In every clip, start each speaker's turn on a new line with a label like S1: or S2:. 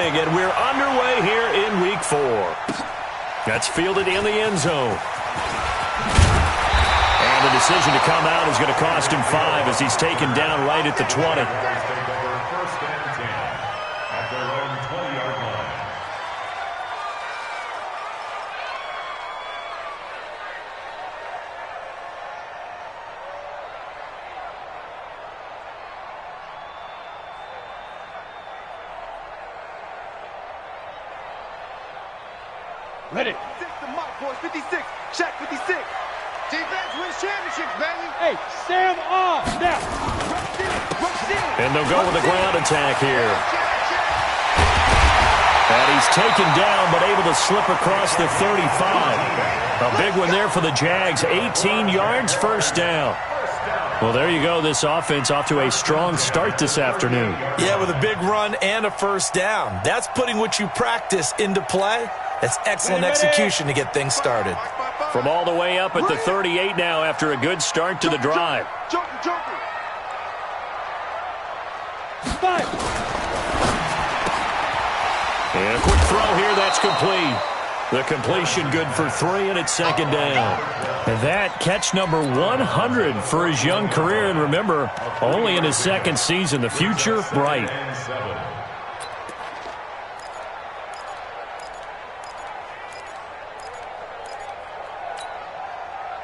S1: morning, and we're underway here in Week 4. That's fielded in the end zone. And the decision to come out is going to cost him 5 as he's taken down right at the 20.
S2: Ready. 6 to Mike, boys. 56. Shaq, 56. Defense wins championships, baby. Hey, Sam on. Now.
S1: And they'll go with the ground attack here. And he's taken down, but able to slip across the 35. A big one there for the Jags. 18 yards, first down. Well, there you go. This offense off to a strong start this afternoon.
S3: Yeah, with a big run and a first down. That's putting what you practice into play. That's excellent execution to get things started.
S1: From all the way up at the 38 now after a good start to the drive. And a quick throw here, that's complete. The completion good for 3, and it's second down. And that catch number 100 for his young career. And remember, only in his second season, the future bright.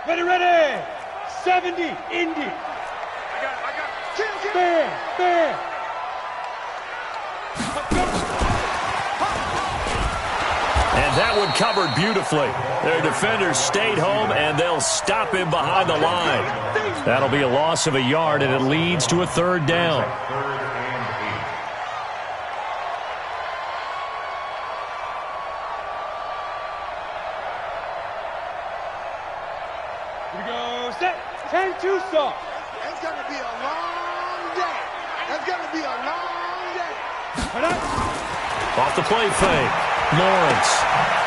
S2: Ready. 70, Indy. I got it. Bam.
S1: And that one covered beautifully. Their defenders stayed home, and they'll stop him behind the line. That'll be a loss of a yard, and it leads to a third down.
S2: Here we go. Set. 10-2 soft. It's going to be a long day. It's going to be a long day.
S1: Off the play fake. Lawrence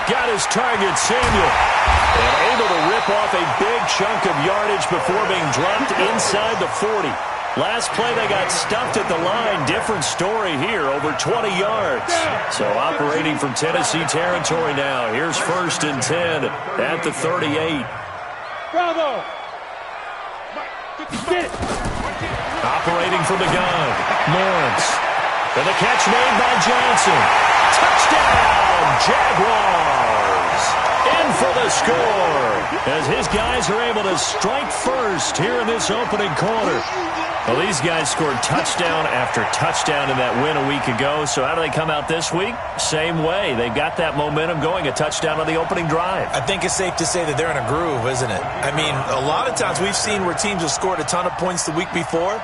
S1: got his target, Samuel, and able to rip off a big chunk of yardage before being dropped inside the 40. Last play, they got stuffed at the line. Different story here, over 20 yards. So operating from Tennessee territory now. Here's 1st and 10 at the 38.
S2: Bravo.
S1: Operating from the gun, Lawrence. And the catch made by Johnson. Touchdown, Jaguars! In for the score as his guys are able to strike first here in this opening quarter. Well, these guys scored touchdown after touchdown in that win a week ago. So how do they come out this week? Same way. They've got that momentum going, a touchdown on the opening drive.
S3: I think it's safe to say that they're in a groove, isn't it? I mean, a lot of times we've seen where teams have scored a ton of points the week before.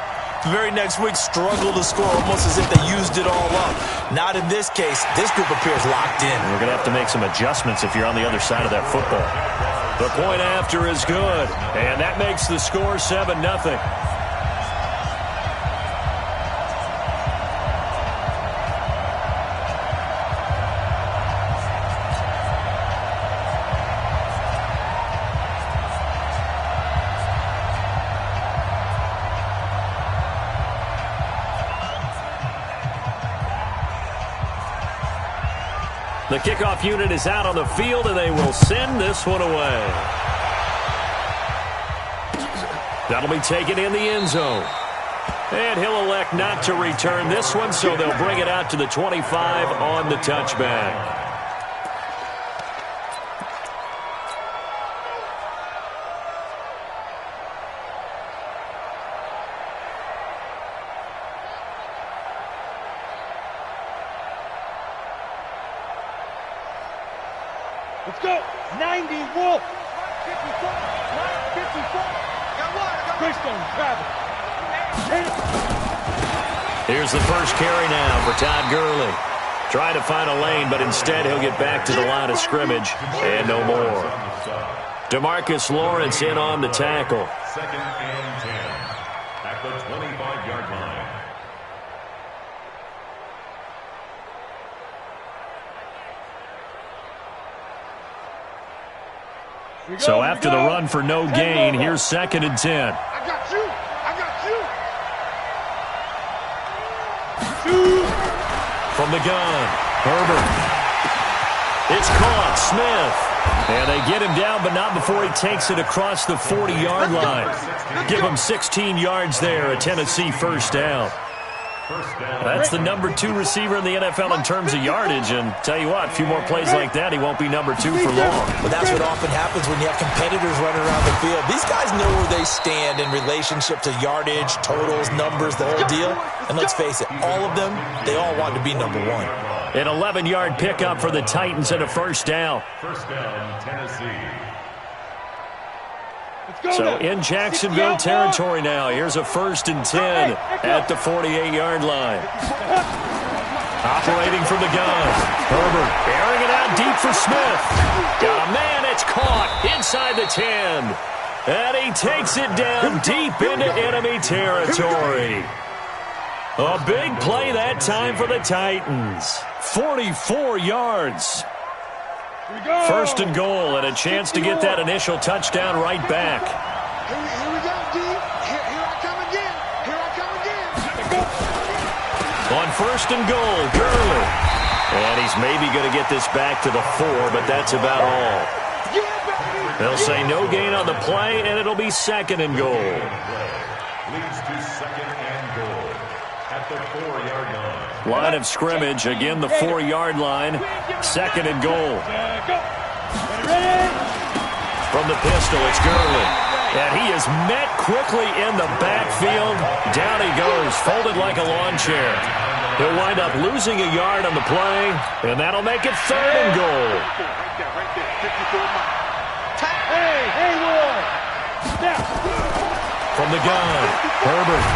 S3: The very next week struggle to score almost as if they used it all up. Not in this case. This group appears locked in.
S1: We're going to have to make some adjustments if you're on the other side of that football. The point after is good, and that makes the score 7-0. The kickoff unit is out on the field, and they will send this one away. That'll be taken in the end zone. And he'll elect not to return this one, so they'll bring it out to the 25 on the touchback.
S2: Let's go. 90 Wolf. 54. Got one. Christian Travis.
S1: Here's the first carry now for Todd Gurley. Trying to find a lane, but instead he'll get back to the line of scrimmage and no more. DeMarcus Lawrence in on the tackle.
S4: 2nd and 10 at the 25-yard line.
S1: So after the run for no gain, here's 2nd and 10.
S2: I got you.
S1: From the gun, Herbert. It's caught. Smith. And they get him down, but not before he takes it across the 40-yard line. Give him 16 yards there, a Tennessee first down. That's the number 2 receiver in the NFL in terms of yardage, and tell you what, a few more plays like that, he won't be number 2 for long.
S3: But that's what often happens when you have competitors running around the field. These guys know where they stand in relationship to yardage, totals, numbers, the whole deal. And let's face it, all of them, they all want to be number 1.
S1: An 11-yard pickup for the Titans and a first down.
S4: First down, Tennessee.
S1: So in Jacksonville territory now. Here's a 1st and 10 at the 48-yard line. Operating from the gun. Herbert airing it out deep for Smith. Got a man. It's caught inside the 10. And he takes it down deep into enemy territory. A big play that time for the Titans. 44 yards. 1st and goal, and a chance to get that initial touchdown right back.
S2: Here we go, D. Here I come again. Here I come again.
S1: On 1st and goal, Gurley. And he's maybe going to get this back to the 4, but that's about all. They'll say no gain on the play, and it'll be 2nd and goal.
S4: Leads to 2nd and goal at the 4-yard line.
S1: Line of scrimmage, again the 4-yard line. 2nd and goal. From the pistol, it's Gurley. And he is met quickly in the backfield. Down he goes, folded like a lawn chair. He'll wind up losing a yard on the play, and that'll make it 3rd and goal.
S2: Hey, Will.
S1: From the gun, Herbert.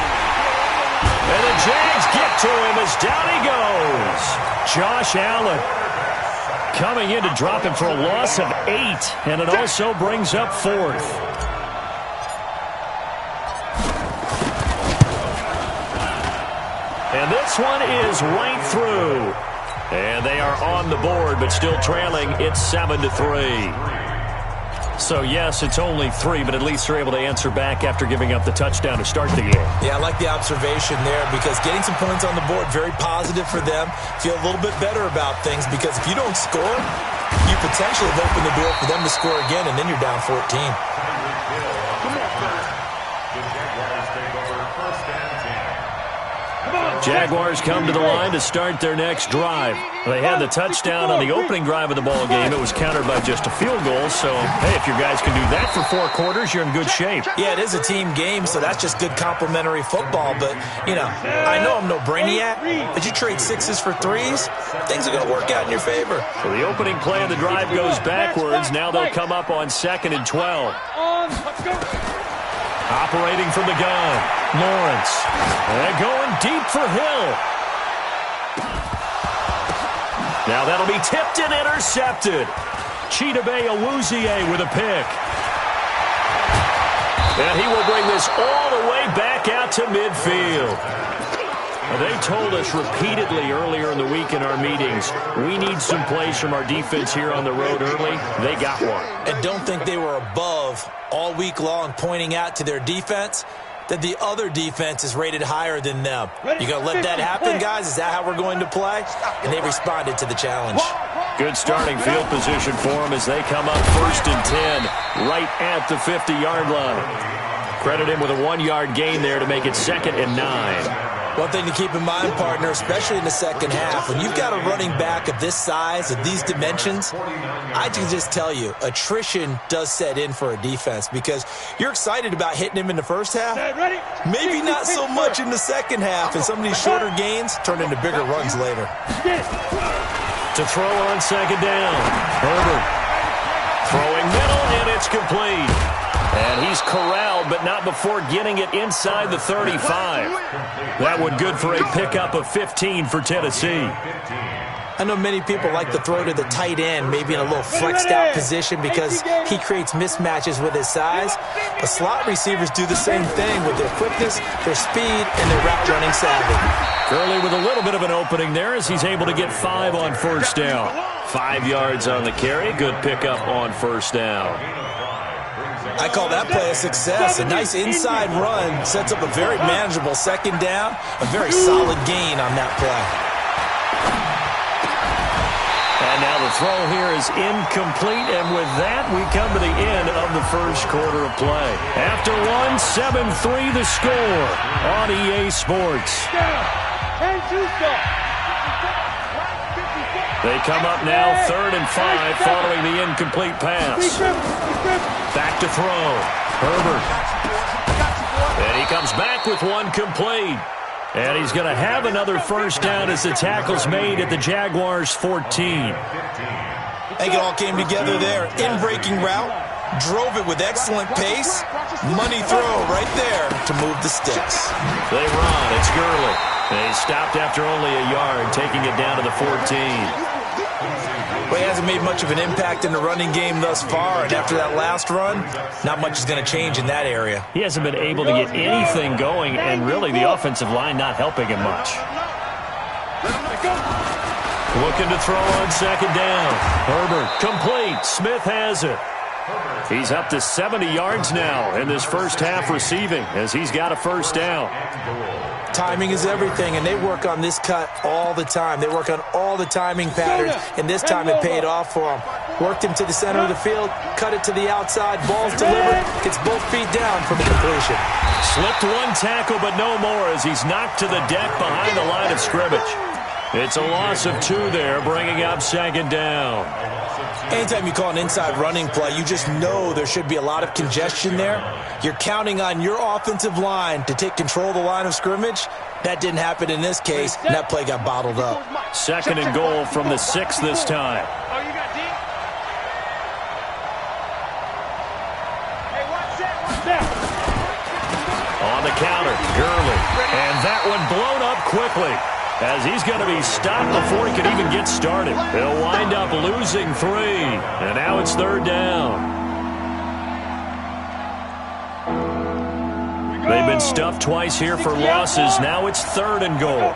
S1: And the Jags get to him as down he goes. Josh Allen coming in to drop him for a loss of 8, and it also brings up 4th. And this one is right through. And they are on the board, but still trailing. It's 7-3. So, yes, it's only 3, but at least they're able to answer back after giving up the touchdown to start the game.
S3: Yeah, I like the observation there because getting some points on the board, very positive for them. Feel a little bit better about things because if you don't score, you potentially have opened the door for them to score again, and then you're down 14.
S1: Jaguars come to the line to start their next drive. They had the touchdown on the opening drive of the ball game. It was countered by just a field goal. So, hey, if your guys can do that for 4 quarters, you're in good shape.
S3: Yeah, it is a team game, so that's just good complimentary football. But, you know, I know I'm no brainiac, but you trade 6s for 3s, things are going to work out in your favor.
S1: So the opening play of the drive goes backwards. Now they'll come up on 2nd and 12. Operating from the gun, Lawrence. And going deep for Hill. Now that'll be tipped and intercepted. Chidobe Awuzie with a pick. And he will bring this all the way back out to midfield. They told us repeatedly earlier in the week in our meetings, we need some plays from our defense here on the road early. They got one.
S3: And don't think they were above all week long pointing out to their defense that the other defense is rated higher than them. You going to let that happen, guys? Is that how we're going to play? And they responded to the challenge.
S1: Good starting field position for them as they come up 1st and 10 right at the 50-yard line. Credit him with a 1-yard gain there to make it 2nd and 9.
S3: One thing to keep in mind, partner, especially in the second half, when you've got a running back of this size, of these dimensions, I can just tell you, attrition does set in for a defense because you're excited about hitting him in the first half. Maybe not so much in the second half, and some of these shorter gains turn into bigger runs later.
S1: To throw on 2nd down, Herbert. Throwing middle, and it's complete. And he's corralled, but not before getting it inside the 35. That one good for a pickup of 15 for Tennessee.
S3: I know many people like to throw to the tight end, maybe in a little flexed out position because he creates mismatches with his size. But slot receivers do the same thing with their quickness, their speed, and their route running savvy.
S1: Gurley with a little bit of an opening there as he's able to get 5 on 1st down. 5 yards on the carry. Good pickup on 1st down.
S3: I call that play a success. A nice inside run sets up a very manageable 2nd down. A very solid gain on that play.
S1: And now the throw here is incomplete, and with that, we come to the end of the first quarter of play. After 7-3 the score on EA Sports. They come up now 3rd and 5 following the incomplete pass. Back to throw. Herbert. And he comes back with one complete. And he's going to have another first down as the tackle's made at the Jaguars' 14.
S3: I think it all came together there. In-breaking route, drove it with excellent pace. Money throw right there to move the sticks.
S1: They run. It's Gurley. They stopped after only a yard, taking it down to the 14.
S3: Well, he hasn't made much of an impact in the running game thus far, and after that last run, not much is going to change in that area.
S1: He hasn't been able to get anything going, and really the offensive line not helping him much. Looking to throw on second down. Herbert, complete. Smith has it. He's up to 70 yards now in this first half receiving as he's got a first down.
S3: Timing is everything, and they work on this cut all the time. They work on all the timing patterns, and this time it paid off for him. Worked him to the center of the field, cut it to the outside, ball's delivered, gets both feet down for the completion.
S1: Slipped one tackle, but no more as he's knocked to the deck behind the line of scrimmage. It's a loss of 2 there, bringing up second down.
S3: Anytime you call an inside running play, you just know there should be a lot of congestion there. You're counting on your offensive line to take control of the line of scrimmage. That didn't happen in this case, and that play got bottled up.
S1: Second and goal from the 6 this time. On the counter, Gurley. And that one blown up quickly, as he's going to be stopped before he can even get started. They'll wind up losing 3, and now it's 3rd down. They've been stuffed twice here for losses. Now it's 3rd and goal.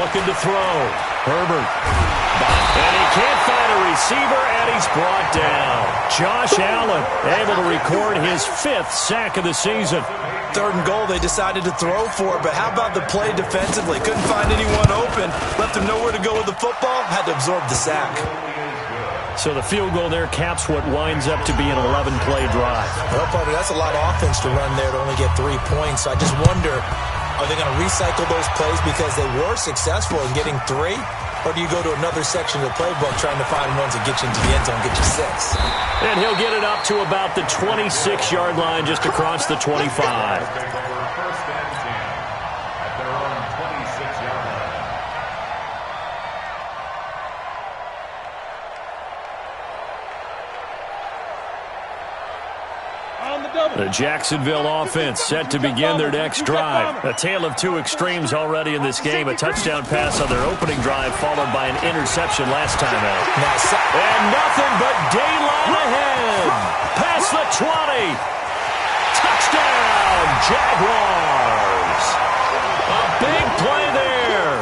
S1: Looking to throw. Herbert. And he can't find a receiver, and he's brought down. Josh Allen able to record his 5th sack of the season.
S3: 3rd and goal, they decided to throw for it, but how about the play defensively? Couldn't find anyone open, left him nowhere to go with the football, had to absorb the sack.
S1: So the field goal there caps what winds up to be an 11-play drive.
S3: Well, partner, that's a lot of offense to run there to only get 3 points. So I just wonder, are they going to recycle those plays because they were successful in getting 3? Or do you go to another section of the playbook trying to find ones that get you into the end zone, get you 6?
S1: And he'll get it up to about the 26-yard line just across the 25. The Jacksonville offense set to begin their next drive. A tale of 2 extremes already in this game. A touchdown pass on their opening drive followed by an interception last time out. And nothing but daylight ahead. Past the 20. Touchdown, Jaguars. A big play there.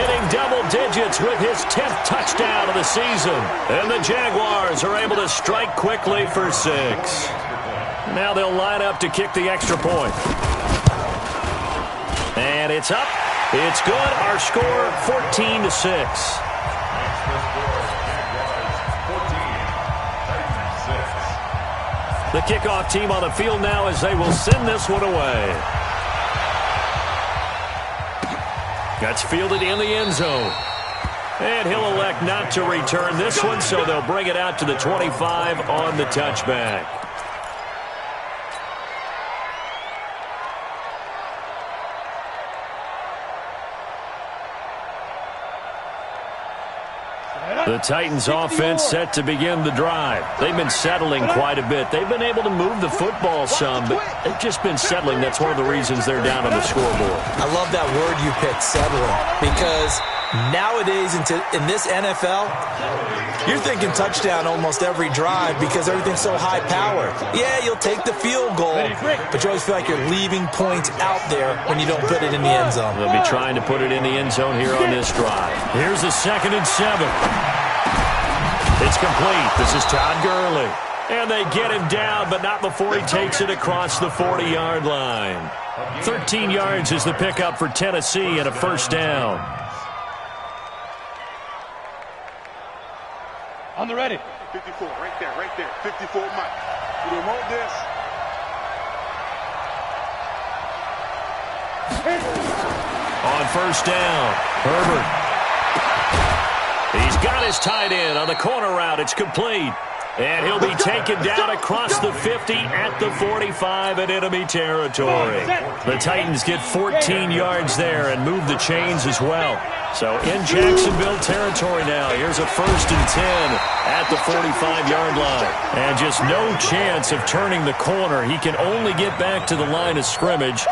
S1: Hitting double digits with his 10th touchdown of the season. And the Jaguars are able to strike quickly for 6. Now they'll line up to kick the extra point. And it's up. It's good. Our score, 14-6. The kickoff team on the field now as they will send this one away. That's fielded in the end zone. And he'll elect not to return this one, so they'll bring it out to the 25 on the touchback. The Titans offense set to begin the drive. They've been settling quite a bit. They've been able to move the football some, but they've just been settling. That's one of the reasons they're down on the scoreboard.
S3: I love that word you picked, settling, because nowadays in this NFL, you're thinking touchdown almost every drive because everything's so high powered. Yeah, you'll take the field goal, but you always feel like you're leaving points out there when you don't put it in the end zone.
S1: They'll be trying to put it in the end zone here on this drive. Here's a 2nd and 7. It's complete. This is Todd Gurley. And they get him down, but not before he takes it across the 40-yard line. 13 yards is the pickup for Tennessee and a first down.
S2: On the ready. 54, right there, 54 Mike. We remote this.
S1: On first down, Herbert. He's got his tight end on the corner route. It's complete. And he'll be taken down across the 50 at the 45 in enemy territory. The Titans get 14 yards there and move the chains as well. So in Jacksonville territory now, here's a 1st and 10 at the 45-yard line. And just no chance of turning the corner. He can only get back to the line of scrimmage.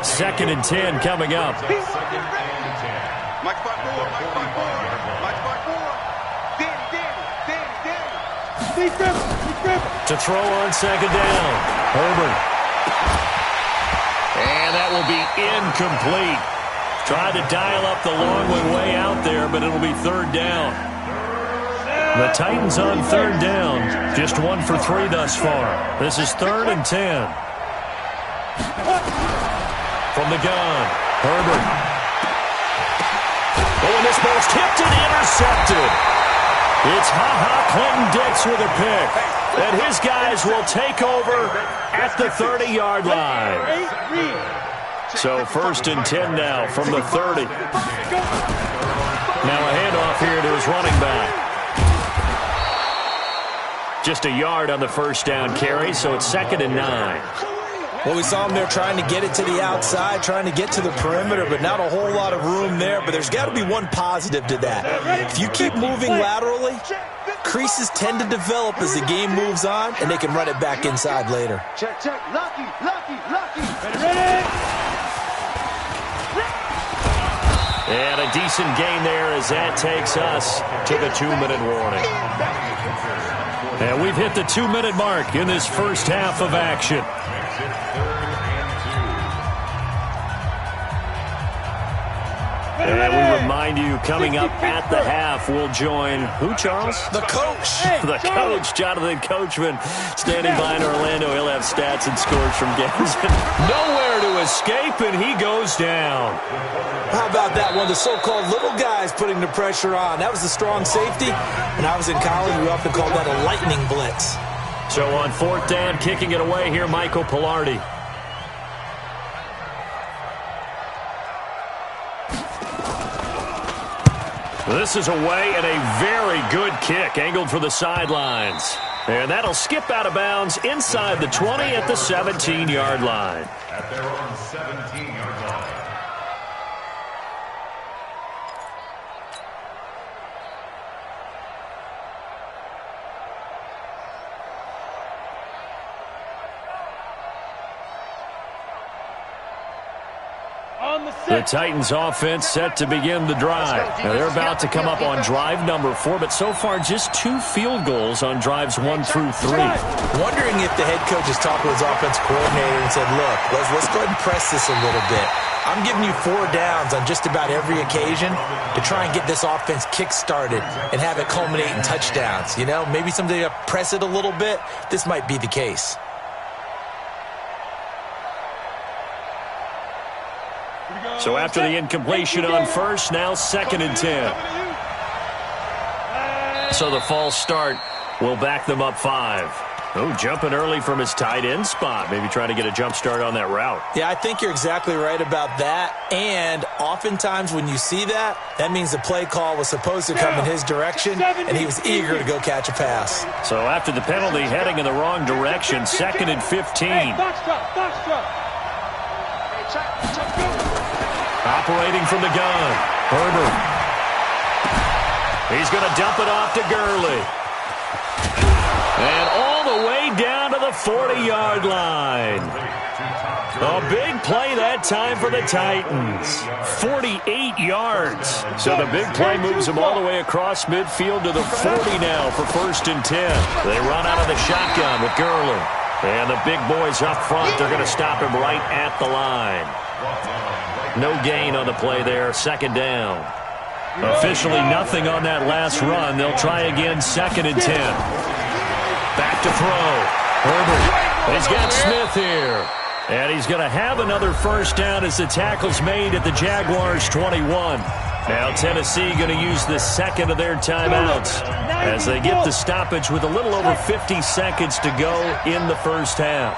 S1: 2nd and 10 coming up. To throw on 2nd down, Herbert. And that will be incomplete. Tried to dial up the long way out there, but it'll be 3rd down. The Titans on 3rd down, just 1 for 3 thus far. This is 3rd and 10. From the gun, Herbert. Oh, and this ball's tipped and intercepted. It's Clinton Dix with a pick. And his guys will take over at the 30-yard line. So 1st and 10 now from the 30. Now a handoff here to his running back. Just a yard on the 1st down carry, so it's 2nd and 9.
S3: Well, we saw him there trying to get it to the outside, trying to get to the perimeter, but not a whole lot of room there. But there's got to be one positive to that. If you keep moving laterally, creases tend to develop as the game moves on, and they can run it back inside later.
S2: Check. Lucky. Ready.
S1: And a decent gain there as that takes us to the 2-minute warning. And we've hit the 2-minute mark in this first half of action. And we remind you, coming up at the half, we'll join who, Charles?
S3: The coach.
S1: The coach, Jonathan Coachman, standing by in Orlando. He'll have stats and scores from games. Nowhere to escape, and he goes down.
S3: How about that one? The so-called little guys putting the pressure on. That was the strong safety. When I was in college, we often called that a lightning blitz.
S1: So on 4th down, kicking it away here, Michael Pilardi. This is away and a very good kick, angled for the sidelines. And that'll skip out of bounds inside the 20 at the 17-yard line.
S4: At their own 17-yard line.
S1: The Titans offense set to begin the drive. Now they're about to come up on drive number 4, but so far just 2 field goals on drives 1 through 3.
S3: Wondering if the head coach has talked with his offense coordinator and said, look, let's go ahead and press this a little bit. I'm giving you 4 downs on just about every occasion to try and get this offense kick-started and have it culminate in touchdowns. You know, maybe someday to press it a little bit. This might be the case.
S1: So after the incompletion on first, now 2nd and 10. So the false start will back them up 5. Oh, jumping early from his tight end spot. Maybe trying to get a jump start on that route.
S3: Yeah, I think you're exactly right about that. And oftentimes when you see that, that means the play call was supposed to come in his direction, and he was eager to go catch a pass.
S1: So after the penalty, heading in the wrong direction, 2nd and 15. Operating from the gun, Herbert. He's going to dump it off to Gurley. And all the way down to the 40-yard line. A big play that time for the Titans. 48 yards. So the big play moves them all the way across midfield to the 40 now for 1st and 10. They run out of the shotgun with Gurley. And the big boys up front, they're going to stop him right at the line. No gain on the play there, 2nd down. Officially nothing on that last run. They'll try again, 2nd and 10. Back to throw. Herbert. He's got Smith here. And he's going to have another 1st down as the tackle's made at the Jaguars' 21. Now Tennessee going to use the second of their timeouts as they get the stoppage with a little over 50 seconds to go in the first half.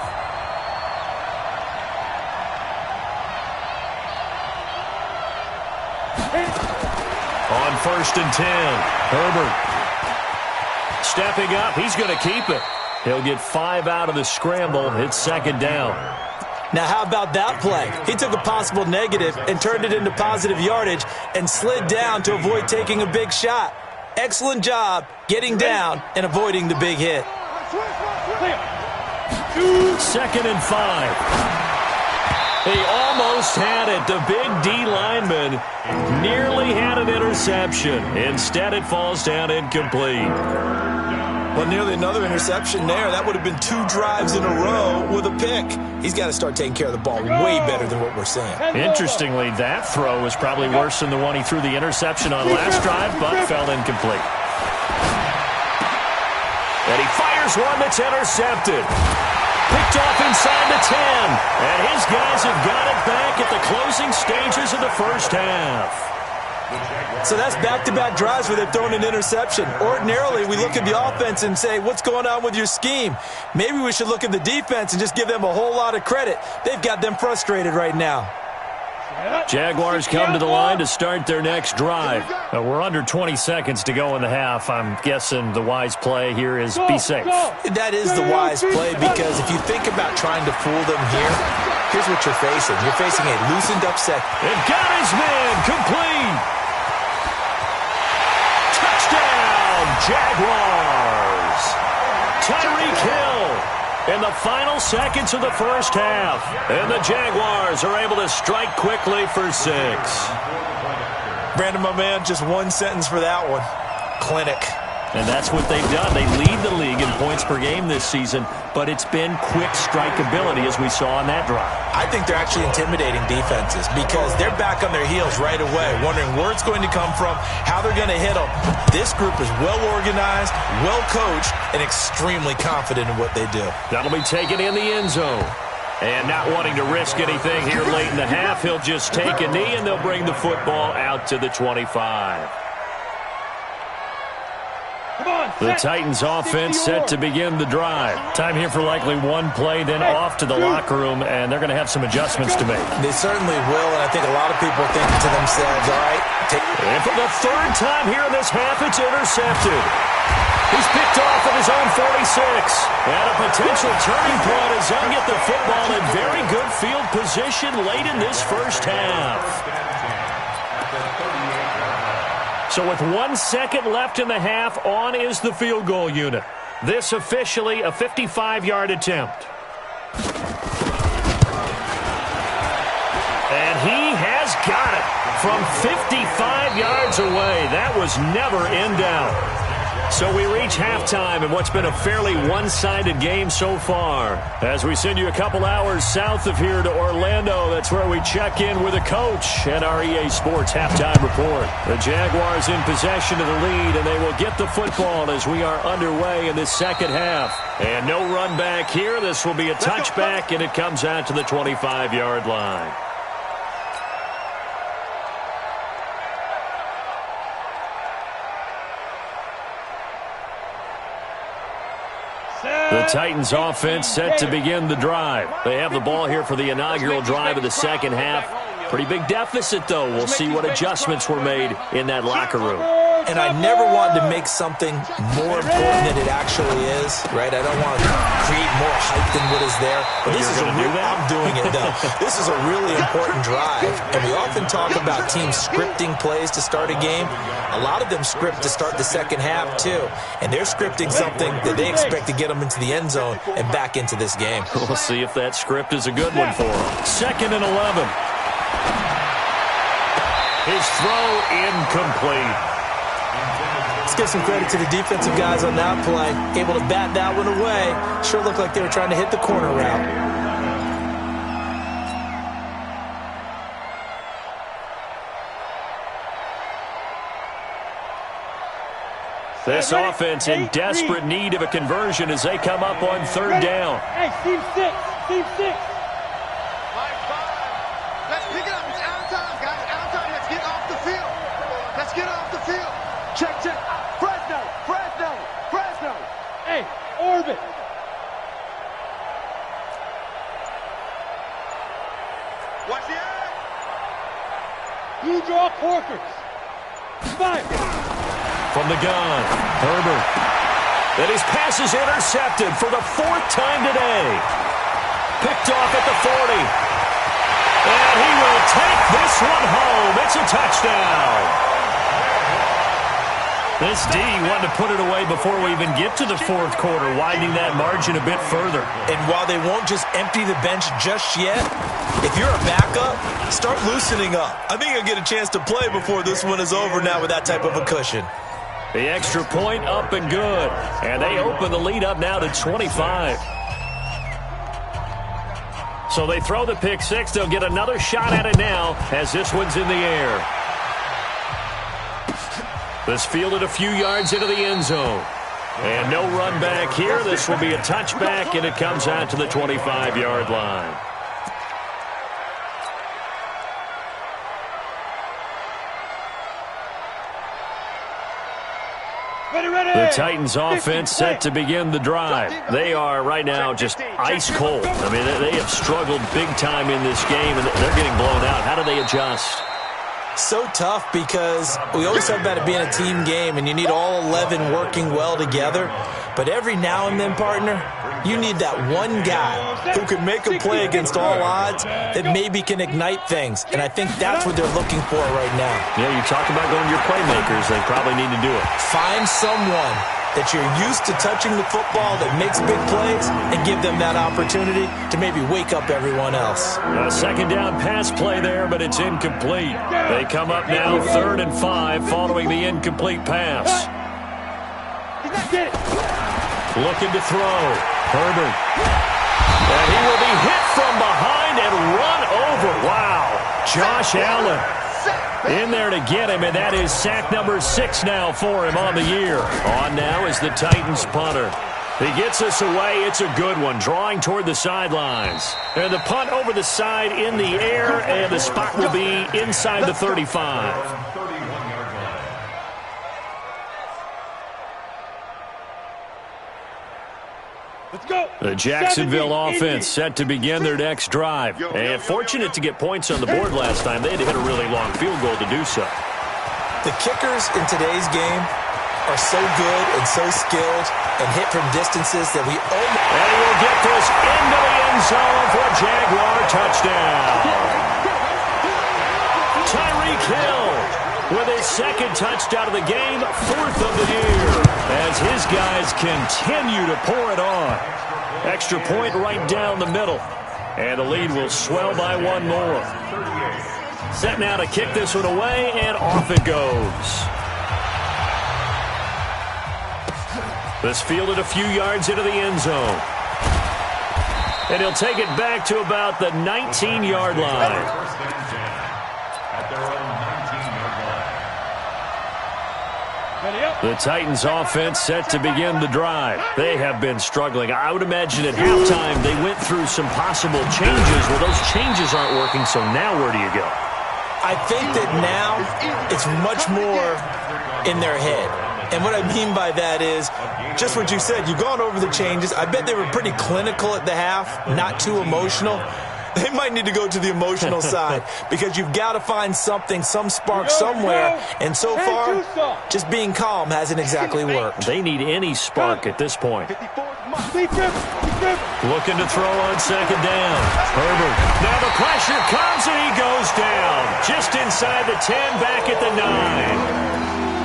S1: On 1st and 10, Herbert stepping up. He's going to keep it. He'll get 5 out of the scramble. It's 2nd down.
S3: Now, how about that play? He took a possible negative and turned it into positive yardage and slid down to avoid taking a big shot. Excellent job getting down and avoiding the big hit.
S1: 2nd and 5. He almost had it. The big D lineman nearly had an interception. Instead, it falls down incomplete.
S3: Well, nearly another interception there. That would have been 2 drives in a row with a pick. He's got to start taking care of the ball way better than what we're seeing.
S1: Interestingly, that throw was probably worse than the one he threw the interception on last drive, but fell incomplete. And he fires one that's intercepted. Picked off inside the 10. And his guys have got it back at the closing stages of the first half.
S3: So that's back-to-back drives where they've thrown an interception. Ordinarily, we look at the offense and say, what's going on with your scheme? Maybe we should look at the defense and just give them a whole lot of credit. They've got them frustrated right now.
S1: Jaguars come to the line to start their next drive. We're under 20 seconds to go in the half. I'm guessing the wise play here is be safe.
S3: That is the wise play because if you think about trying to fool them here, here's what you're facing. You're facing a loosened-up set.
S1: And got his man complete. Touchdown, Jaguars. Tyreek Hill in the final seconds of the first half. And the Jaguars are able to strike quickly for 6.
S3: Brandon, my man, just one sentence for that one. Clinic.
S1: And that's what they've done. They lead the league in points per game this season, but it's been quick strikeability as we saw on that drive.
S3: I think they're actually intimidating defenses because they're back on their heels right away, wondering where it's going to come from, how they're going to hit them. This group is well organized, well coached, and extremely confident in what they do.
S1: That'll be taken in the end zone. And not wanting to risk anything here late in the half, he'll just take a knee and they'll bring the football out to the 25. The Titans offense set to begin the drive. Time here for likely one play, then off to the locker room, and they're going to have some adjustments to make.
S3: They certainly will, and I think a lot of people are thinking to themselves, all right.
S1: And for the 3rd time here in this half, it's intercepted. He's picked off at his own 46. And a potential turning point as they'll get the football in very good field position late in this first half. So with 1 second left in the half, on is the field goal unit. This officially a 55-yard attempt. And he has got it from 55 yards away. That was never in doubt. So we reach halftime in what's been a fairly one-sided game so far. As we send you a couple hours south of here to Orlando, that's where we check in with a coach and our EA Sports halftime report. The Jaguars in possession of the lead, and they will get the football as we are underway in this second half. And no run back here. This will be a touchback, and it comes out to the 25-yard line. The Titans offense set to begin the drive. They have the ball here for the inaugural drive of the second half. Pretty big deficit, though. We'll see what adjustments were made in that locker room.
S3: And I never wanted to make something more important than it actually is, right? I don't want to create more hype than what is there. But this is I'm doing it, though. This is a really important drive. And we often talk about teams scripting plays to start a game. A lot of them script to start the second half, too. And they're scripting something that they expect to get them into the end zone and back into this game.
S1: We'll see if that script is a good one for them. 2nd and 11. His throw incomplete.
S3: Let's give some credit to the defensive guys on that play. Able to bat that one away. Sure looked like they were trying to hit the corner route.
S1: This offense in desperate need of a conversion as they come up on 3rd down.
S2: Hey, Team 6. Team 6. Let's pick it up. It's out of time, guys. Out of time. Let's get off the field. Check, check. Fresno, Fresno, Fresno. Hey, orbit. Watch the eye. You draw Corkers. Fire.
S1: From the gun, Herbert. And his pass is intercepted for the 4th time today. Picked off at the 40. And he will take this one home. It's a touchdown. This D wanted to put it away before we even get to the 4th quarter, widening that margin a bit further.
S3: And while they won't just empty the bench just yet, if you're a backup, start loosening up. I think you'll get a chance to play before this one is over now with that type of a cushion.
S1: The extra point up and good. And they open the lead up now to 25. So they throw the pick six. They'll get another shot at it now as this one's in the air. This fielded a few yards into the end zone. And no run back here. This will be a touchback, and it comes out to the 25-yard line. The Titans offense set to begin the drive. They are right now just ice cold. I mean, they have struggled big time in this game, and they're getting blown out. How do they adjust?
S3: So tough because we always talk about it being a team game and you need all 11 working well together. But every now and then, partner, you need that one guy who can make a play against all odds that maybe can ignite things. And I think that's what they're looking for right now.
S1: Yeah, you talk about going to your playmakers. They probably need to do it.
S3: Find someone that you're used to touching the football that makes big plays and give them that opportunity to maybe wake up everyone else.
S1: A second down pass play there, but it's incomplete. They come up now 3rd and 5 following the incomplete pass. Looking to throw. Herbert. And he will be hit from behind and run over. Wow. Josh Allen in there to get him, and that is sack number 6 now for him on the year. On now is the Titans punter. He gets us away. It's a good one, drawing toward the sidelines. And the punt over the side in the air, and the spot will be inside the 35. The Jacksonville offense set to begin their next drive. And fortunate to get points on the board last time. They had to hit a really long field goal to do so.
S3: The kickers in today's game are so good and so skilled and hit from distances that we almost...
S1: And he will get this into the end zone for a Jaguar touchdown. Tyreek Hill with his 2nd touchdown of the game, 4th of the year, as his guys continue to pour it on. Extra point right down the middle. And the lead will swell by 1 more. Set now to kick this one away, and off it goes. This fielded a few yards into the end zone. And he'll take it back to about the 19-yard line. The Titans offense set to begin the drive. They have been struggling. I would imagine at halftime they went through some possible changes. Well, those changes aren't working, so now where do you go?
S3: I think that now it's much more in their head. And what I mean by that is just what you said. You've gone over the changes. I bet they were pretty clinical at the half, not too emotional. They might need to go to the emotional side because you've got to find something, some spark somewhere. And so far, just being calm hasn't exactly worked.
S1: They need any spark at this point. Looking to throw on 2nd down. Herbert. Now the pressure comes and he goes down. Just inside the 10, back at the 9.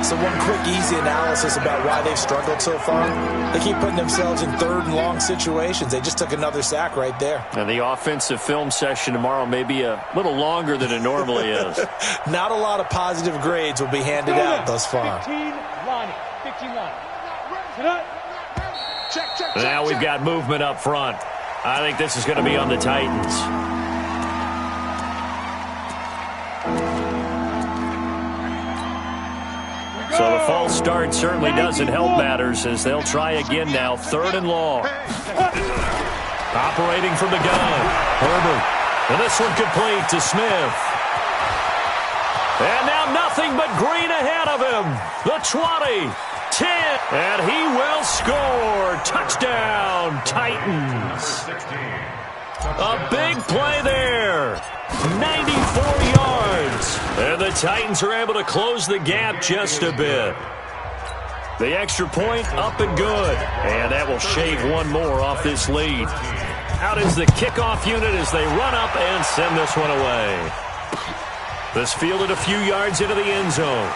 S3: So one quick, easy analysis about why they've struggled so far. They keep putting themselves in 3rd and long situations. They just took another sack right there.
S1: And the offensive film session tomorrow may be a little longer than it normally is.
S3: Not a lot of positive grades will be handed out thus far.
S2: 15 line.
S1: Now we've got movement up front. I think this is going to be on the Titans. So the false start certainly doesn't help matters as they'll try again now. 3rd and long. Operating from the gun. Herbert. And this one complete to Smith. And now nothing but green ahead of him. The 20, 10, and he will score. Touchdown, Titans. A big play there. 94 yards. And the Titans are able to close the gap just a bit. The extra point up and good. And that will shave one more off this lead. Out is the kickoff unit as they run up and send this one away. This fielded a few yards into the end zone.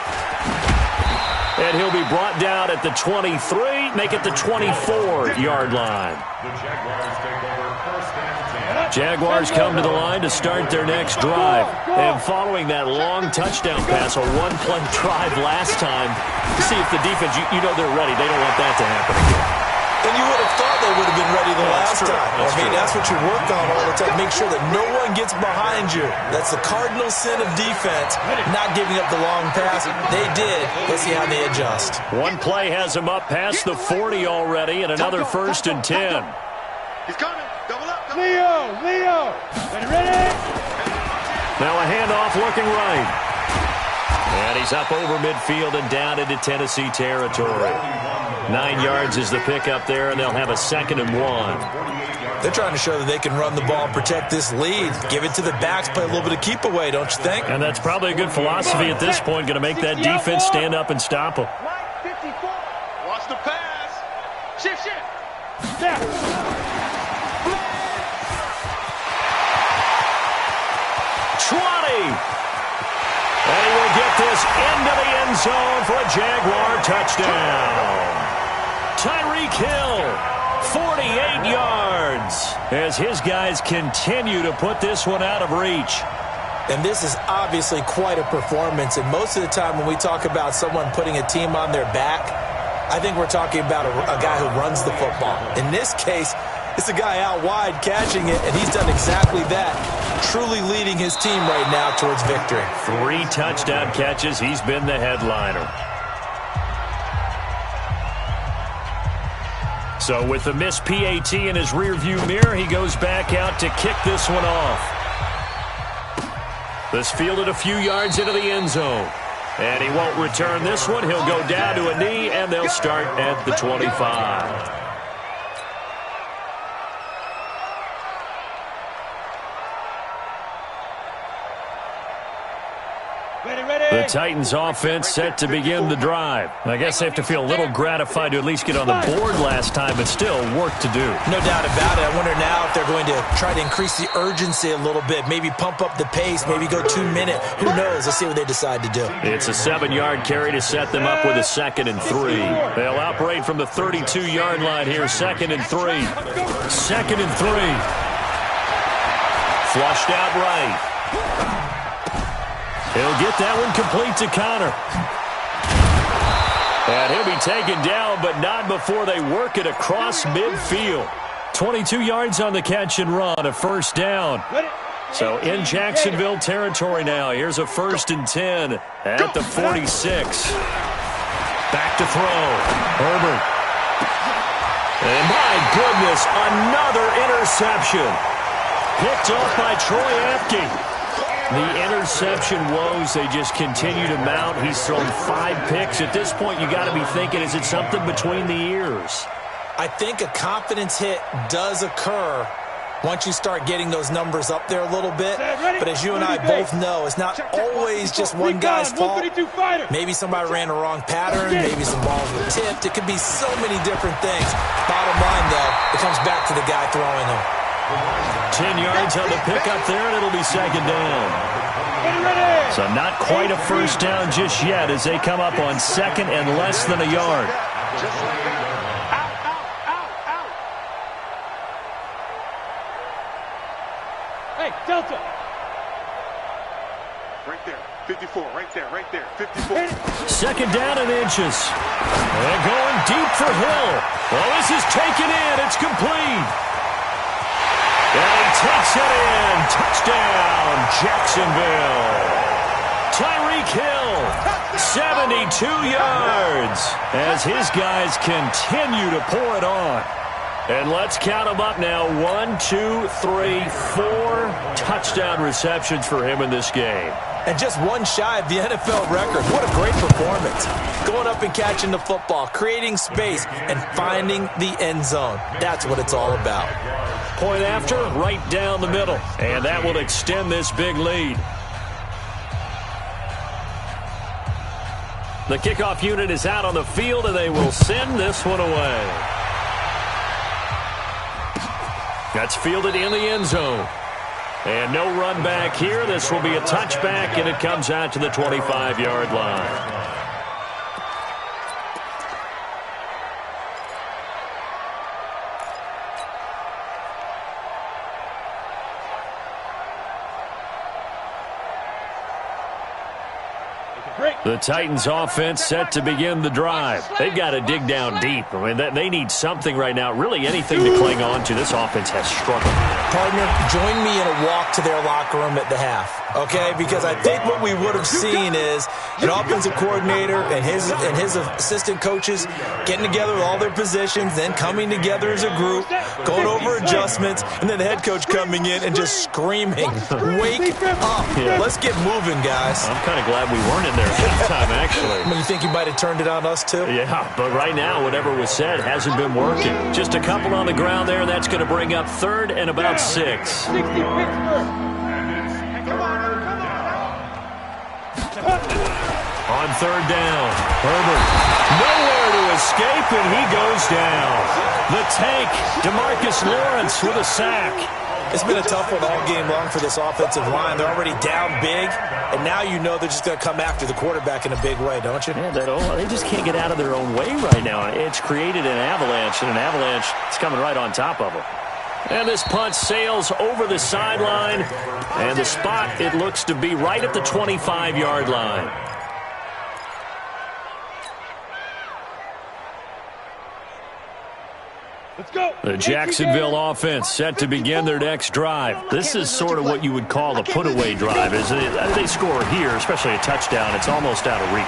S1: And he'll be brought down at the 23, make it the 24-yard line.
S4: The Jaguars take over first and 10.
S1: Jaguars come to the line to start their next drive. And following that long touchdown pass, a one-play drive last time, see if the defense, you know they're ready. They don't want that to happen again.
S3: And you would have thought they would have been ready the last time. That's what you work on all the time. Make sure that no one gets behind you. That's the cardinal sin of defense, not giving up the long pass. They did. Let's see how they adjust.
S1: One play has him up past the 40 already, and another first and 10.
S2: He's coming. Double up. Leo. Ready?
S1: Now a handoff looking right. And he's up over midfield and down into Tennessee territory. 9 yards is the pickup there, and they'll have a 2nd and 1.
S3: They're trying to show that they can run the ball and protect this lead. Give it to the backs, play a little bit of keep away, don't you think?
S1: And that's probably a good philosophy at this point, going to make that defense stand up and stop them.
S2: Watch the pass. Shift.
S1: 20. And he will get this into the end zone for a Jaguar touchdown. Tyreek Hill, 48 yards, as his guys continue to put this one out of reach.
S3: And this is obviously quite a performance. And most of the time when we talk about someone putting a team on their back, I think we're talking about a guy who runs the football. In this case, it's a guy out wide catching it, and he's done exactly that, truly leading his team right now towards victory.
S1: 3 touchdown catches. He's been the headliner. So with the missed PAT in his rearview mirror, he goes back out to kick this one off. This fielded a few yards into the end zone. And he won't return this one. He'll go down to a knee, and they'll start at the 25. The Titans offense set to begin the drive. I guess they have to feel a little gratified to at least get on the board last time, but still work to do.
S3: No doubt about it. I wonder now if they're going to try to increase the urgency a little bit, maybe pump up the pace, maybe go 2-minute. Who knows? Let's see what they decide to do.
S1: It's a 7-yard carry to set them up with a 2nd and 3. They'll operate from the 32-yard line here, 2nd and 3. 2nd and 3. Flushed out right. He'll get that one complete to Connor. And he'll be taken down, but not before they work it across midfield. 22 yards on the catch and run, a first down. So in Jacksonville territory now. Here's a 1st and 10 at the 46. Back to throw. Herbert. And my goodness, another interception. Picked off by Troy Apke. The interception woes, they just continue to mount. He's thrown 5 picks. At this point, you got to be thinking, is it something between the ears?
S3: I think a confidence hit does occur once you start getting those numbers up there a little bit. But as you and I both know, it's not always just one guy's fault. Maybe somebody ran a wrong pattern. Maybe some balls were tipped. It could be so many different things. Bottom line, though, it comes back to the guy throwing them.
S1: 10 yards on the pickup there, and it'll be 2nd down. So not quite a first down just yet as they come up on 2nd and less than a yard.
S2: Hey, Delta. Right there. 54. Right there. 54.
S1: 2nd down and inches. And going deep for Hill. Well, this is taken in. It's complete. And he takes it in. Touchdown, Jacksonville. Tyreek Hill, 72 yards, as his guys continue to pour it on. And let's count them up now. 1, 2, 3, 4 touchdown receptions for him in this game.
S3: And just one shy of the NFL record. What a great performance. Going up and catching the football, creating space, and finding the end zone. That's what it's all about.
S1: Point after, right down the middle. And that will extend this big lead. The kickoff unit is out on the field, and they will send this one away. That's fielded in the end zone. And no run back here. This will be a touchback, and it comes out to the 25-yard line. The Titans offense set to begin the drive. They've got to dig down deep. I mean, they need something right now, really anything to cling on to. This offense has struggled.
S3: Partner, join me in a walk to their locker room at the half, okay? Because I think what we would have seen is an offensive coordinator and his assistant coaches getting together with all their positions, then coming together as a group, going over adjustments, and then the head coach coming in and just screaming, wake up. Yeah. Let's get moving, guys.
S1: I'm kind of glad we weren't in there at that time, actually.
S3: You think you might have turned it on us, too?
S1: Yeah, but right now, whatever was said hasn't been working. Just a couple on the ground there, and that's going to bring up third and about 6.
S2: 60 Pittsburgh.
S1: On third down, Herbert. Nowhere to escape, and he goes down. The tank, DeMarcus Lawrence with a sack.
S3: It's been a tough one all game long for this offensive line. They're already down big, and now you know they're just going to come after the quarterback in a big way, don't you?
S1: Yeah, they just can't get out of their own way right now. It's created an avalanche, and an avalanche is coming right on top of them. And this punt sails over the sideline, and the spot, it looks to be right at the 25-yard line.
S2: Let's go.
S1: The Jacksonville offense set to begin their next drive. This is sort of what you would call a put-away drive, isn't it? They score here, especially a touchdown. It's almost out of reach.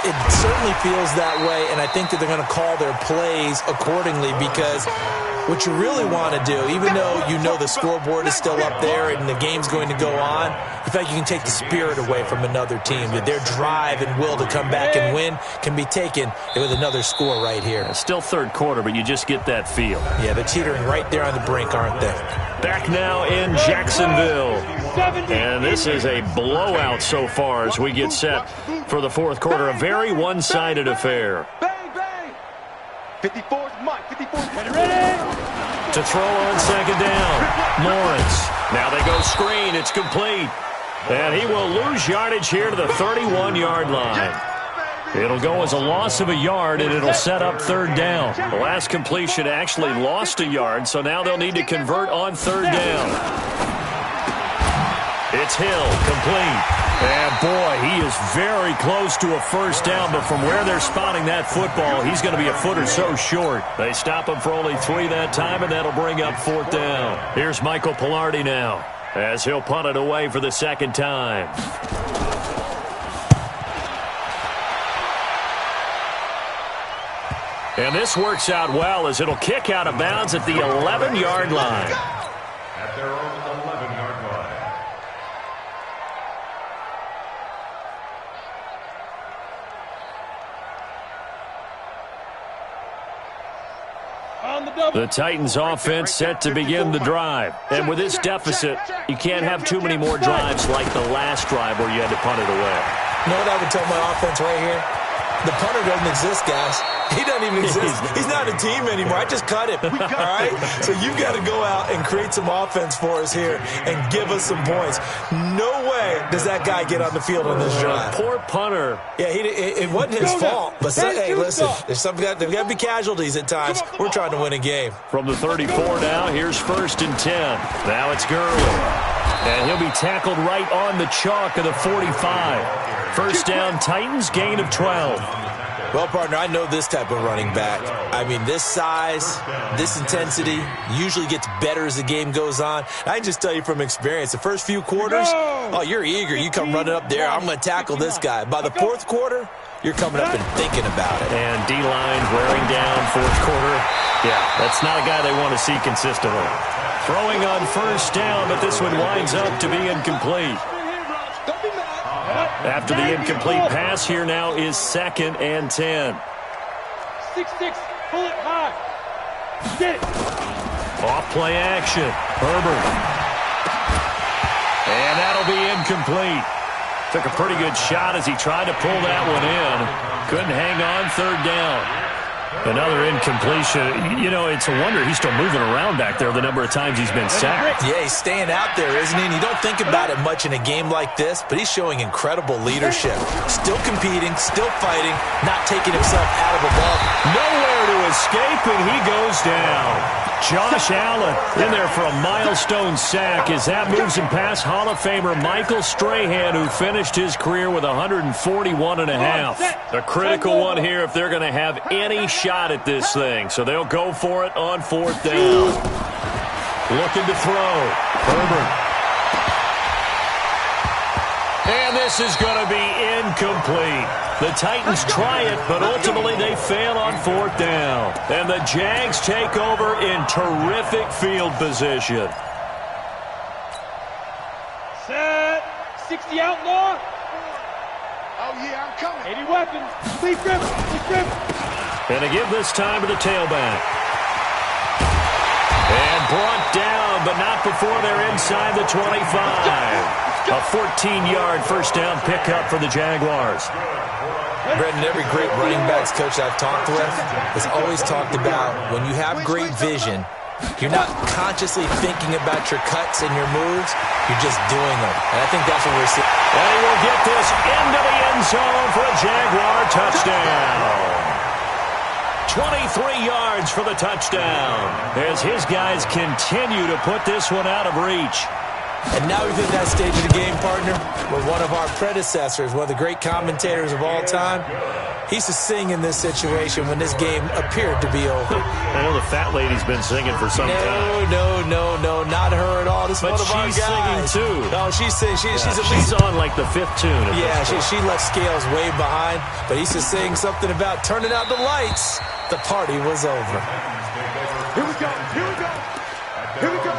S3: It certainly feels that way, and I think that they're going to call their plays accordingly because what you really want to do, even though you know the scoreboard is still up there and the game's going to go on, in fact, you can take the spirit away from another team. Their drive and will to come back and win can be taken with another score right here.
S1: It's still third quarter, but you just get that feel.
S3: Yeah, they're teetering right there on the brink, aren't they?
S1: Back now in Jacksonville. And this is a blowout so far as we get set for the fourth quarter. A very one-sided affair.
S2: Bang, bang. 54's Mike. 54's ready.
S1: To throw on second down. Lawrence. Now they go screen. It's complete. And he will lose yardage here to the 31-yard line. It'll go as a loss of a yard, and it'll set up third down. The last completion actually lost a yard, so now they'll need to convert on third down. It's Hill, complete. And, boy, he is very close to a first down, but from where they're spotting that football, he's going to be a foot or so short. They stop him for only 3 that time, and that'll bring up fourth down. Here's Michael Pilardi now as he'll punt it away for the second time. And this works out well as it'll kick out of bounds at the 11-yard line.
S4: At their own 11-yard line.
S1: The Titans offense set to begin the drive. And with this deficit, you can't have too many more drives like the last drive where you had to punt it away.
S3: You know what I would tell my offense right here? The punter doesn't exist, guys. He doesn't even exist. He's not a team anymore. I just cut him, all right? So you've got to go out and create some offense for us here and give us some points. No way does that guy get on the field on this drive.
S1: Poor punter.
S3: Yeah, it wasn't his fault. But, hey, listen, there's there's got to be casualties at times. We're trying to win a game.
S1: From the 34 now, here's 1st and 10. Now it's Gurley. And he'll be tackled right on the chalk of the 45. First down, Titans, gain of 12.
S3: Well, partner, I know this type of running back. I mean, this size, this intensity usually gets better as the game goes on. I can just tell you from experience, the first few quarters, oh, you're eager. You come running up there, I'm going to tackle this guy. By the fourth quarter, you're coming up and thinking about it.
S1: And D-line wearing down fourth quarter. Yeah, that's not a guy they want to see consistently. Throwing on first down, but this one winds up to be incomplete. After the incomplete pass, here now is 2nd and 10.
S2: 6-6, pull it high. Get it.
S1: Off play action. Herbert. And that'll be incomplete. Took a pretty good shot as he tried to pull that one in. Couldn't hang on, 3rd down. Another incompletion. You know, it's a wonder he's still moving around back there the number of times he's been sacked.
S3: Yeah, he's staying out there, isn't he? And you don't think about it much in a game like this, but he's showing incredible leadership. Still competing, still fighting, not taking himself out of the ball.
S1: Nowhere to escape, and he goes down. Josh Allen in there for a milestone sack as that moves him past Hall of Famer Michael Strahan, who finished his career with 141.5. A critical one here if they're going to have any shot at this thing. So they'll go for it on 4th down. Looking to throw. Herbert. And this is going to be incomplete. The Titans try it, but ultimately they fail on 4th down. And the Jags take over in terrific field position.
S2: Set. 60 outlaw.
S5: Oh, yeah, I'm coming.
S2: 80 weapons. Please grip. Please grip.
S1: And they give this time to the tailback. And brought down, but not before they're inside the 25. A 14-yard first down pickup for the Jaguars.
S3: Brendan, every great running backs coach I've talked with has always talked about when you have great vision, you're not consciously thinking about your cuts and your moves, you're just doing them. And I think that's what we're seeing.
S1: And he will get this into the end zone for a Jaguar touchdown. 23 yards for the touchdown as his guys continue to put this one out of reach.
S3: And now we've hit that stage of the game, partner, where one of our predecessors, one of the great commentators of all time, he used to sing in this situation when this game appeared to be over.
S1: I know the fat lady's been singing for some time.
S3: No, not her at all. This is
S1: but
S3: one of our
S1: she's
S3: guys.
S1: singing, too.
S3: No, she's singing. She's at
S1: she's
S3: least
S1: on, like, the 5th tune.
S3: Yeah, she left Scales way behind, but he used to sing something about turning out the lights. The party was over.
S5: Here we go. Here we go. Here we go.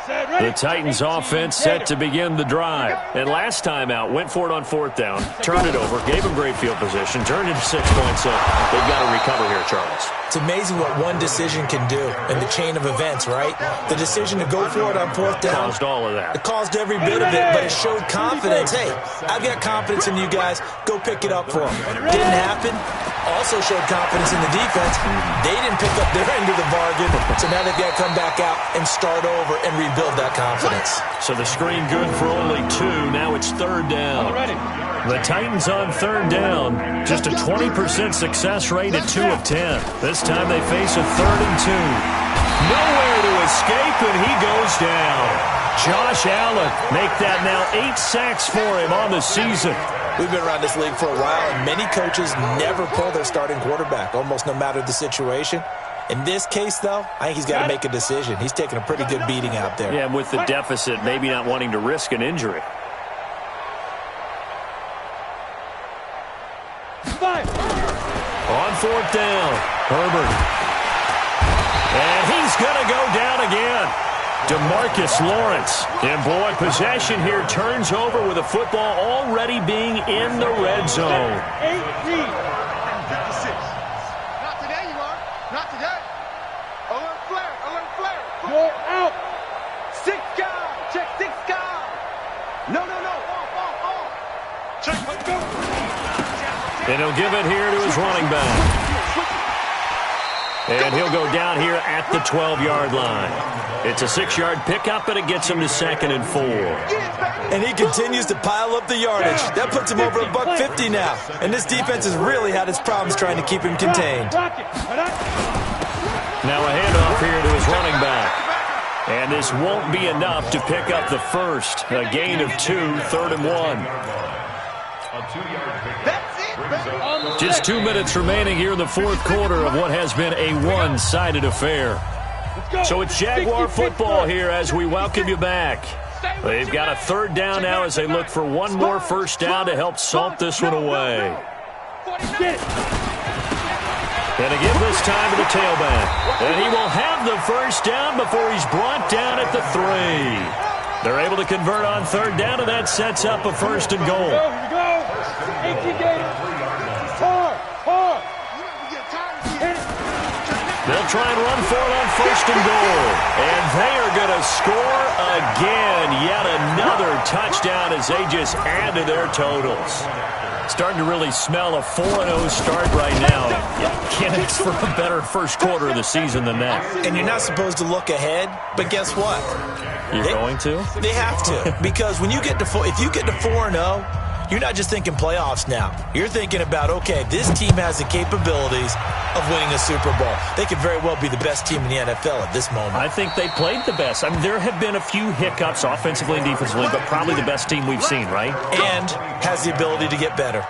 S1: The Titans offense set to begin the drive. And last time out, went for it on 4th down, turned it over, gave them great field position, turned it 6 points up. They've got to recover here, Charles.
S3: It's amazing what one decision can do in the chain of events, right? The decision to go for it on 4th down.
S1: Caused all of that.
S3: It caused every bit of it, but it showed confidence. Hey, I've got confidence in you guys. Go pick it up for them. Didn't happen. Also showed confidence in the defense. They didn't pick up their end of the bargain, so now they've got to come back out and start over and rebuild that confidence.
S1: So the screen good for only 2. Now it's 3rd down. The Titans on 3rd down. Just a 20% success rate at 2 of 10. This time they face a 3rd and 2. Nowhere to escape, and he goes down. Josh Allen make that now 8 sacks for him on the season.
S3: We've been around this league for a while, and many coaches never pull their starting quarterback, almost no matter the situation. In this case, though, I think he's got to make a decision. He's taking a pretty good beating out there.
S1: Yeah, with the deficit, maybe not wanting to risk an injury. On 4th down, Herbert. And he's going to go down again. DeMarcus Lawrence. And boy, possession here turns over with the football already being in the red zone.
S2: 18.
S5: 56. Not today, you are. Not today. Alert flare. Alert flare.
S2: You're out.
S5: 6 guys. Check 6 guys. No. Off. Check. Let's go.
S1: And he'll give it here to his running back. And he'll go down here at the 12-yard line. It's a 6-yard pickup, and it gets him to 2nd and 4.
S3: And he continues to pile up the yardage. That puts him over $150 now. And this defense has really had its problems trying to keep him contained.
S1: Now a handoff here to his running back. And this won't be enough to pick up the first. A gain of 2, 3rd and 1. Just 2 minutes remaining here in the 4th quarter of what has been a one-sided affair. So it's Jaguar football here as we welcome you back. They've got a 3rd down now as they look for one more first down to help salt this one away. And to give this time to the tailback. And he will have the first down before he's brought down at the 3. They're able to convert on third down, and that sets up a first and goal.
S2: Here we go. 18 Gators. Hard.
S1: They'll try and run for it on first and goal. And they are going to score again. Yet another touchdown as they just add to their totals. Starting to really smell a 4-0 start right now. Can't ask for a better first quarter of the season than that.
S3: And you're not supposed to look ahead, but guess what?
S1: You're going to?
S3: They have to. Because when you get to if you get to 4-0, you're not just thinking playoffs now. You're thinking about, okay, this team has the capabilities of winning a Super Bowl. They could very well be the best team in the NFL at this moment.
S1: I think they played the best. I mean, there have been a few hiccups offensively and defensively, but probably the best team we've seen, right?
S3: And has the ability to get better.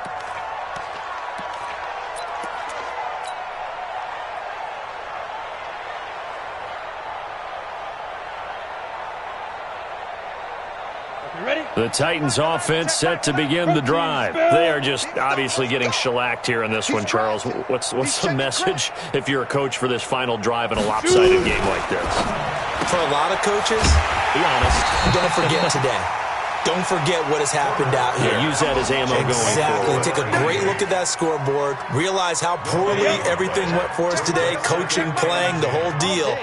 S1: The Titans offense set to begin the drive. They are just obviously getting shellacked here in this one, Charles. What's the message if you're a coach for this final drive in a lopsided game like this?
S3: For a lot of coaches,
S1: be honest,
S3: don't forget today. Don't forget what has happened out here.
S1: Yeah, use that as ammo going forward.
S3: Exactly. Take a great look at that scoreboard. Realize how poorly everything went for us today. Coaching, playing, the whole deal.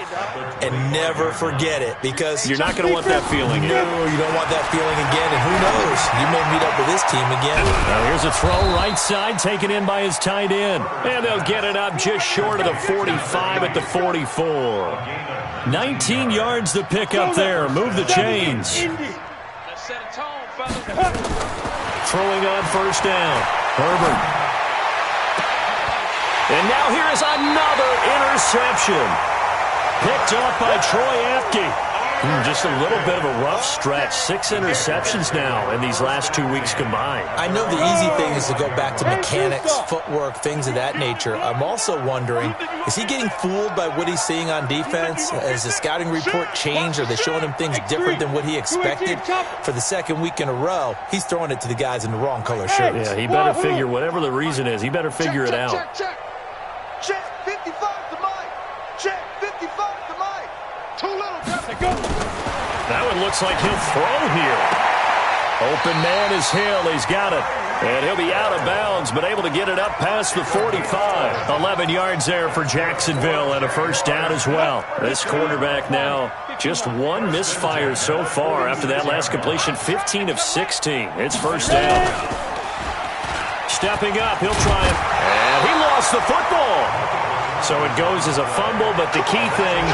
S3: And never forget it, because
S1: you're not going to want that feeling again.
S3: No, you don't want that feeling again. And who knows? You may meet up with this team again.
S1: Now here's a throw right side, taken in by his tight end. And they'll get it up just short of the 45 at the 44. 19 yards to pick up there. Move the chains.
S2: Set a tone, fellas.
S1: Throwing on first down. Herbert. And now here is another interception. Picked off by Troy Apke. Just a little bit of a rough stretch. 6 interceptions now in these last 2 weeks combined.
S3: I know the easy thing is to go back to mechanics, footwork, things of that nature. I'm also wondering, is he getting fooled by what he's seeing on defense? Has the scouting report changed? Are they showing him things different than what he expected? For the second week in a row, he's throwing it to the guys in the wrong color shirts.
S1: Yeah, he better figure, whatever the reason is, he better figure it out.
S5: Check 55 to Mike. Check 55 to Mike. Too little.
S1: That one looks like he'll throw here. Open man is Hill. He's got it. And he'll be out of bounds, but able to get it up past the 45. 11 yards there for Jacksonville and a first down as well. This quarterback now just one misfire so far after that last completion. 15 of 16. It's first down. Stepping up, he'll try it. And he lost the football. So it goes as a fumble, but the key thing,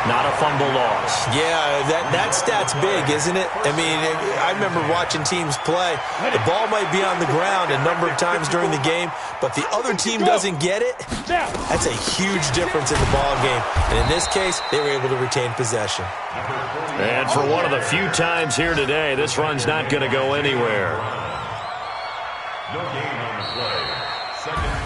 S1: not a fumble loss.
S3: Yeah, that stat's big, isn't it? I mean, I remember watching teams play. The ball might be on the ground a number of times during the game, but the other team doesn't get it. That's a huge difference in the ball game. And in this case, they were able to retain possession.
S1: And for one of the few times here today, this run's not going to go anywhere.
S4: No gain on the play. Second